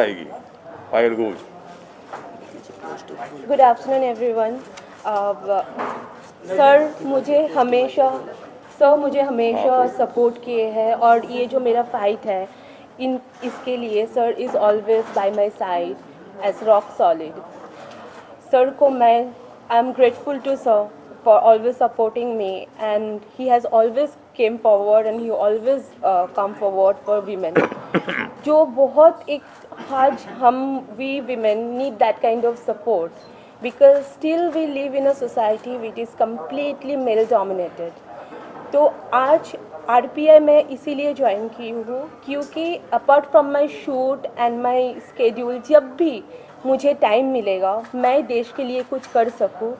बताएगी Payal Ghosh. Good afternoon everyone. Sir मुझे हमेशा सपोर्ट किए हैं और ये जो मेरा फाइट है इसके लिए sir is always by my side as rock solid. Sir को मैं I am grateful to sir for always supporting me, and he has always came forward and he always come forward for women. जो बहुत एक आज हम we women need that kind of support because still we live in a society which is completely male dominated. तो आज RPI मैं इसीलिए join की हूँ क्योंकि apart from my shoot and my schedule जब भी मुझे टाइम मिलेगा मैं देश के लिए कुछ कर सकूँ।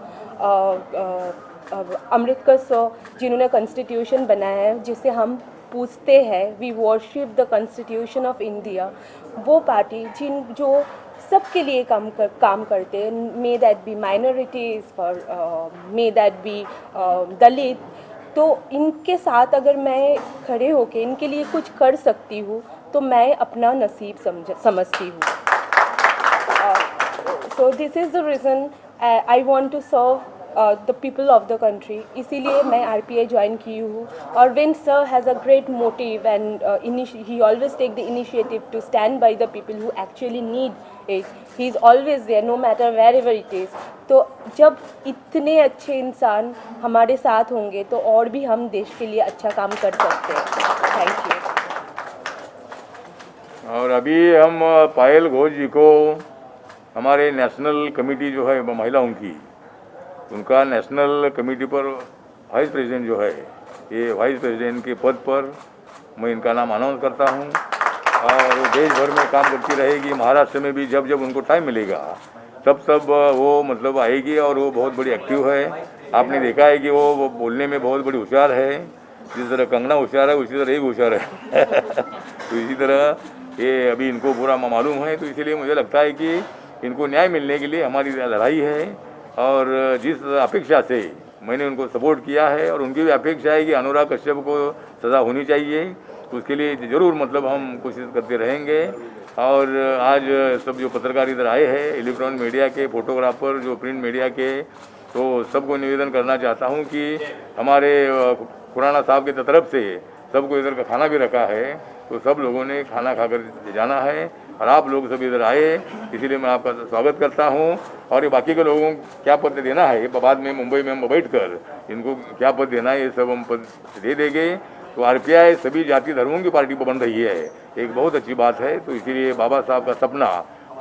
अम्बेडकर सर जिन्होंने कॉन्स्टिट्यूशन बनाया है जिसे हम पूछते हैं we worship the constitution of India, वो पार्टी जो सबके लिए काम करते हैं, may that be minorities for may that be Dalit, तो इनके साथ अगर मैं खड़े होके इनके लिए कुछ कर सकती हूँ तो मैं अपना नसीब समझती हूँ। So this is the reason I want to serve the people of the country, इसीलिए मैं RPI ज्वाइन की हूँ। और when sir has a great motive and he always take the initiative to stand by the people who actually need it, he is always there no matter wherever it is. तो जब इतने अच्छे इंसान हमारे साथ होंगे तो और भी हम देश के लिए अच्छा काम कर सकते हैं। Thank you. और अभी हम पायल घोष जी को हमारे नेशनल कमेटी जो है महिलाओं की, उनका नेशनल कमेटी पर वाइस प्रेसिडेंट जो है, ये वाइस प्रेसिडेंट के पद पर मैं इनका नाम अनाउंस करता हूँ। और वो देश भर में काम करती रहेगी, महाराष्ट्र में भी जब जब उनको टाइम मिलेगा तब वो मतलब आएगी। और वो बहुत बड़ी एक्टिव है, आपने देखा है कि वो बोलने में बहुत बड़ी होशियार है, जिस तरह कंगना होशियार है उसी तरह ये भी होशियार है तो इसी तरह ये अभी इनको पूरा मालूम है। तो इसीलिए मुझे लगता है कि इनको न्याय मिलने के लिए हमारी लड़ाई है। और जिस अपेक्षा से मैंने उनको सपोर्ट किया है और उनकी भी अपेक्षा है कि अनुराग कश्यप को सज़ा होनी चाहिए, तो उसके लिए ज़रूर मतलब हम कोशिश करते रहेंगे। और आज सब जो पत्रकार इधर आए हैं, इलेक्ट्रॉनिक मीडिया के, फोटोग्राफर, जो प्रिंट मीडिया के, तो सबको निवेदन करना चाहता हूं कि हमारे खुराना साहब की तरफ से सबको इधर का खाना भी रखा है, तो सब लोगों ने खाना खाकर जाना है। और आप लोग सब इधर आए, इसीलिए मैं आपका स्वागत करता हूं। और ये बाकी के लोगों को क्या पद देना है, बाद में मुंबई में हम बैठ कर इनको क्या पद देना है ये सब हम पद दे देंगे। तो RPI सभी जाति धर्मों की पार्टी बन रही है, एक बहुत अच्छी बात है। तो इसीलिए बाबा साहब का सपना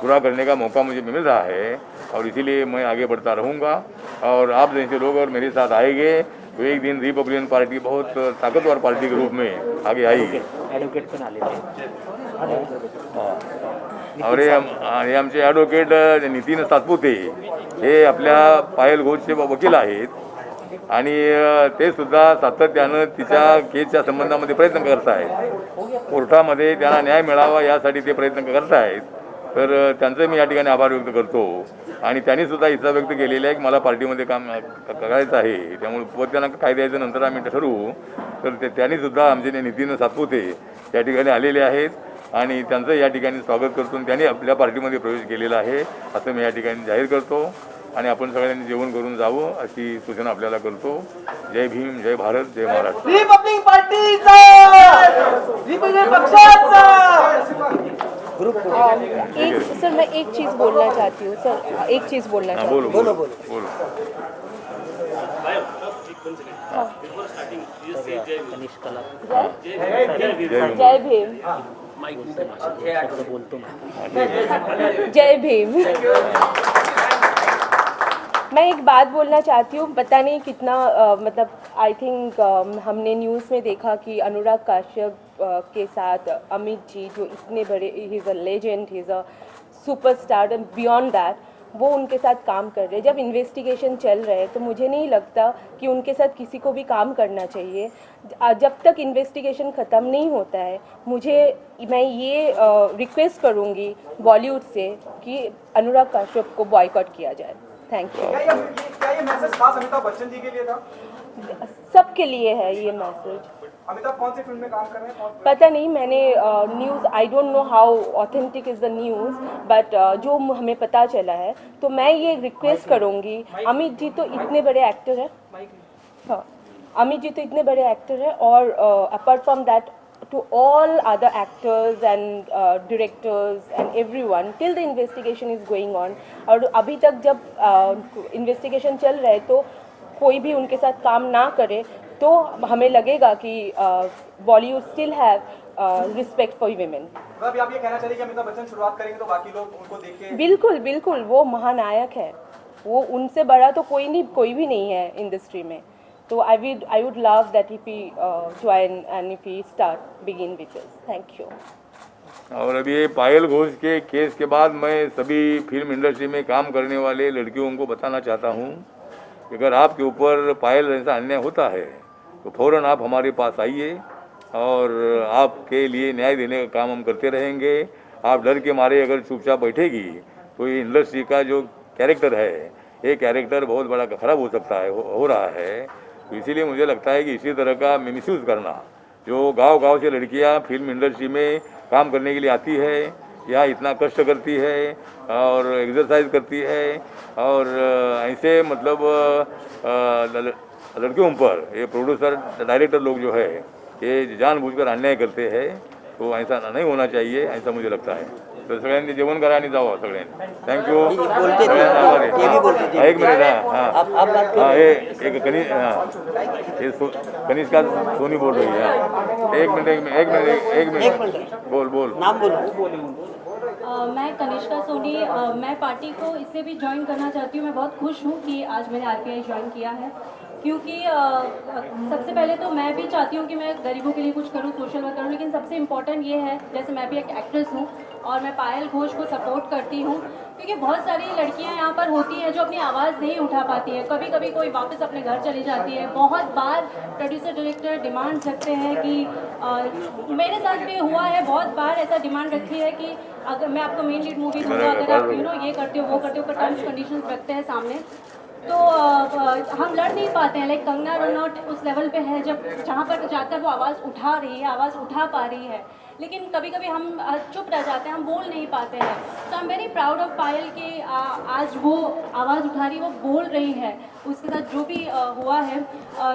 पूरा करने का मौका मुझे मिल रहा है और इसीलिए मैं आगे बढ़ता रहूँगा। और आप जैसे लोग और मेरे साथ आएंगे तो एक दिन रिपब्लिकन पार्टी बहुत ताकतवर पार्टी के रूप में आगे आएगी। ॲडव्होकेट पण आलेले और हे आमचे ॲडव्होकेट नितीन सातपुते हे आपल्या पायल घोषचे वकील आहेत आणि ते सुद्धा सातत्यानं तिच्या केसच्या संबंधामध्ये प्रयत्न करत आहेत, कोर्टामध्ये त्यांना न्याय मिळावा यासाठी ते प्रयत्न करत आहेत। तर त्यांचं मी या ठिकाणी आभार व्यक्त करतो। आणि त्यांनी सुद्धा इच्छा व्यक्त केलेली आहे की मला पार्टीमध्ये काम करायचं आहे, त्यामुळे पद त्यांना काय द्यायचं नंतर आम्ही ठरवू। तर त्यांनी सुद्धा आमचे नितीन सातपुते या ठिकाणी आलेले आहेत आणि त्यांचं या ठिकाणी स्वागत करतो। त्यांनी आपल्या पार्टीमध्ये प्रवेश केलेला आहे असं मी या ठिकाणी जाहीर करतो आणि आपण सगळ्यांनी जेवण करून जावं अशी सूचना आपल्याला करतो। जय भीम, जय भारत, जय महाराष्ट्र। रिपब्लिक पार्टीचा, रिपब्लिक पक्षाचा सर मैं एक चीज़ बोलना चाहती हूँ सर, एक चीज़ बोलना चाहती हूँ। बोलो। निष्कला जय भीम, बोलतो जय भीम। मैं एक बात बोलना चाहती हूँ, पता नहीं कितना मतलब आई थिंक हमने न्यूज़ में देखा कि अनुराग कश्यप के साथ अमित जी जो इतने बड़े, he is a legend, he is a superstar and beyond that, वो उनके साथ काम कर रहे हैं। जब इन्वेस्टिगेशन चल रहा है तो मुझे नहीं लगता कि उनके साथ किसी को भी काम करना चाहिए। जब तक इन्वेस्टिगेशन ख़त्म नहीं होता है मैं ये रिक्वेस्ट करूँगी बॉलीवुड से कि अनुराग कश्यप को बॉयकॉट किया जाए। Thank you. क्या ये मैसेज खास अमिताभ बच्चन जी के लिए था? सबके लिए है ये मैसेज। अमिताभ कौन सी फिल्म में काम कर रहे हैं? पता नहीं, मैंने news, I don't know how authentic is the news, but जो हमें पता चला है, तो मैं ये रिक्वेस्ट करूँगी, अमित जी तो इतने बड़े एक्टर हैं, हाँ, अमित जी तो इतने बड़े एक्टर हैं, और apart from that to all other actors and directors and everyone till the investigation is going on, और अभी तक जब इन्वेस्टिगेशन चल रहा है तो कोई भी उनके साथ काम ना करे तो हमें लगेगा कि Bollywood still have respect for women. मतलब आप ये कहना चाहिए कि अमिताभ बच्चन शुरुआत करेंगे तो बाकी लोग उनको देख के? बिल्कुल बिल्कुल, वो महानायक है, वो उनसे बड़ा तो कोई भी नहीं है इंडस्ट्री में। So I would love that if he join and if he begin with us. Thank you. और अभी ये पायल घोष के केस के बाद मैं सभी फिल्म इंडस्ट्री में काम करने वाले लड़कियों को बताना चाहता हूँ कि अगर आपके ऊपर पायल जैसा अन्याय होता है तो फ़ौरन आप हमारे पास आइए और आपके लिए न्याय देने का काम हम करते रहेंगे। आप डर के मारे अगर चुपचाप बैठेगी तो ये इंडस्ट्री का जो कैरेक्टर है, ये कैरेक्टर बहुत बड़ा ख़राब हो सकता है, हो रहा है। तो इसीलिए मुझे लगता है कि इसी तरह का मिसयूज़ करना, जो गांव-गांव से लड़कियां फिल्म इंडस्ट्री में काम करने के लिए आती है, यहाँ इतना कष्ट करती है और एक्सरसाइज करती है, और ऐसे मतलब लड़कियों पर ये प्रोड्यूसर डायरेक्टर लोग जो है ये जानबूझकर अन्याय करते हैं, तो ऐसा नहीं होना चाहिए, ऐसा मुझे लगता है। तो सगळ्यांनी जेवण करा आणि जावं सगळ्यांनी। थँक्यू। एक मिनिट, हाँ एक कनिष्का सोनी बोल रही है। एक मिनट बोल नाम बोलो। मैं कनिष्का सोनी, मैं पार्टी को इसलिए भी ज्वाइन करना चाहती हूँ। मैं बहुत खुश हूँ कि आज मैंने आरपीआई ज्वाइन किया है, क्योंकि सबसे पहले तो मैं भी चाहती हूँ कि मैं गरीबों के लिए कुछ करूँ, सोशल वर्क करूँ, लेकिन सबसे इम्पॉर्टेंट ये है, जैसे मैं भी एक एक्ट्रेस हूँ और मैं पायल घोष को सपोर्ट करती हूँ, क्योंकि बहुत सारी लड़कियाँ यहाँ पर होती हैं जो अपनी आवाज़ नहीं उठा पाती हैं। कभी कभी कोई वापस अपने घर चली जाती है। बहुत बार प्रोड्यूसर डायरेक्टर डिमांड रखते हैं कि मेरे साथ भी हुआ है, बहुत बार ऐसा डिमांड रखी है कि अगर मैं आपको मेन लीड मूवी दूँगा, अगर आप ये करते हो वो करते हो, पर टर्म्स कंडीशंस रखते हैं सामने, तो हम लड़ नहीं पाते हैं। लाइक कंगना रनौट उस लेवल पे है जहाँ पर जाकर वो आवाज़ उठा रही है, आवाज़ उठा पा रही है, लेकिन कभी कभी हम चुप रह जाते हैं, हम बोल नहीं पाते हैं। So I am very proud of Payal कि आज वो आवाज़ उठा रही है, वो बोल रही है, उसके साथ जो भी हुआ है।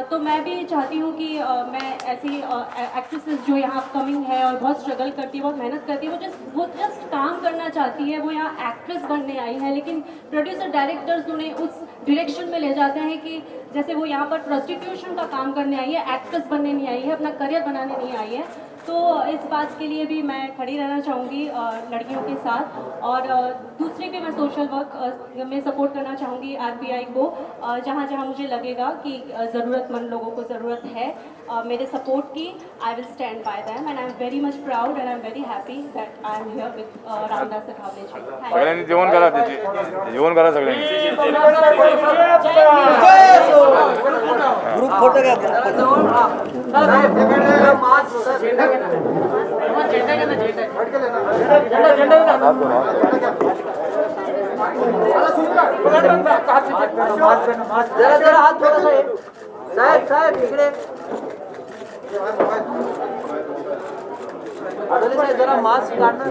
तो मैं भी चाहती हूँ कि मैं ऐसी एक्ट्रेसेस जो यहाँ अपकमिंग है और बहुत स्ट्रगल करती है, बहुत मेहनत करती है, वो जस्ट काम करना चाहती है, वो यहाँ एक्ट्रेस बनने आई है, लेकिन प्रोड्यूसर डायरेक्टर्स उन्हें उस डायरेक्शन में ले जाते हैं कि जैसे वो यहाँ पर प्रोस्टिट्यूशन का काम करने आई है, एक्ट्रेस बनने नहीं आई है, अपना करियर बनाने नहीं आई है। तो इस बात के लिए भी मैं खड़ी रहना चाहूँगी लड़कियों के साथ, और दूसरे भी मैं सोशल वर्क में सपोर्ट करना चाहूँगी आरपीआई को, जहाँ जहाँ मुझे लगेगा कि ज़रूरतमंद लोगों को ज़रूरत है मेरे सपोर्ट की। I will stand by them and I am very much proud and I am very happy that I am here with Ramdas Athawale ji. सगळ्यांनी जेवण करा सगळ्यांनी। ग्रुप फोटो घ्या, ग्रुप जरा हाथ थोड़ा सा साहेब इकडे जरा मास्क काढना।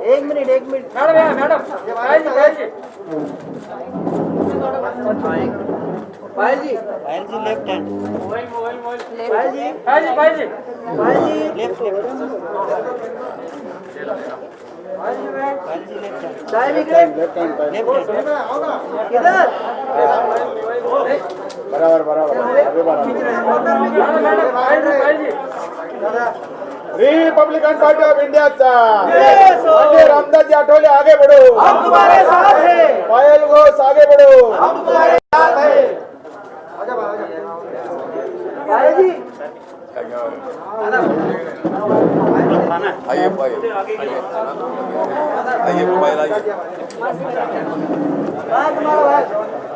एक minute Payal ji left hand, Payal ji left साहेब इकडे किधर republican party of India Ramdas ji Athawale आगे बढ़ो, हम तुम्हारे साथ हैं। पायल घोष आगे बढ़ो, हम तुम्हारे साथ हैं। पायल जी आइए पायल आइए। तुम्हारा